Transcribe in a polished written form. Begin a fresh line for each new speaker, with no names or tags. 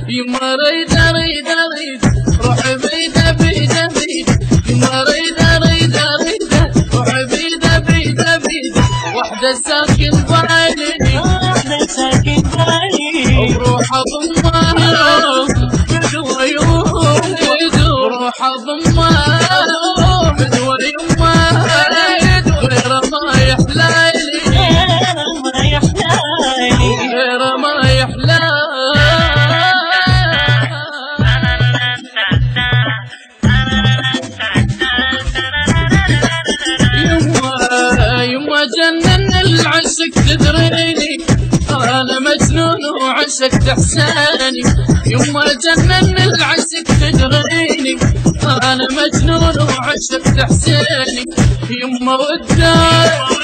يما ريدة ريدة ريدة روح بيدة بيدة بيدة يما ريدة ريدة ريدة روح بيدة بيدة بيدة وحدة ساكن بعيني وحدة ساكن بعيني وروح أضمها بدوى يوم وروح أضمها بدوى يوم غير ما يحلالي غير ما يحلالي غير ما يحلالي جنن العشق تدريني انا مجنون وعشق تحساني يما جنن العشق تدريني انا مجنون وعشق تحساني يما والدار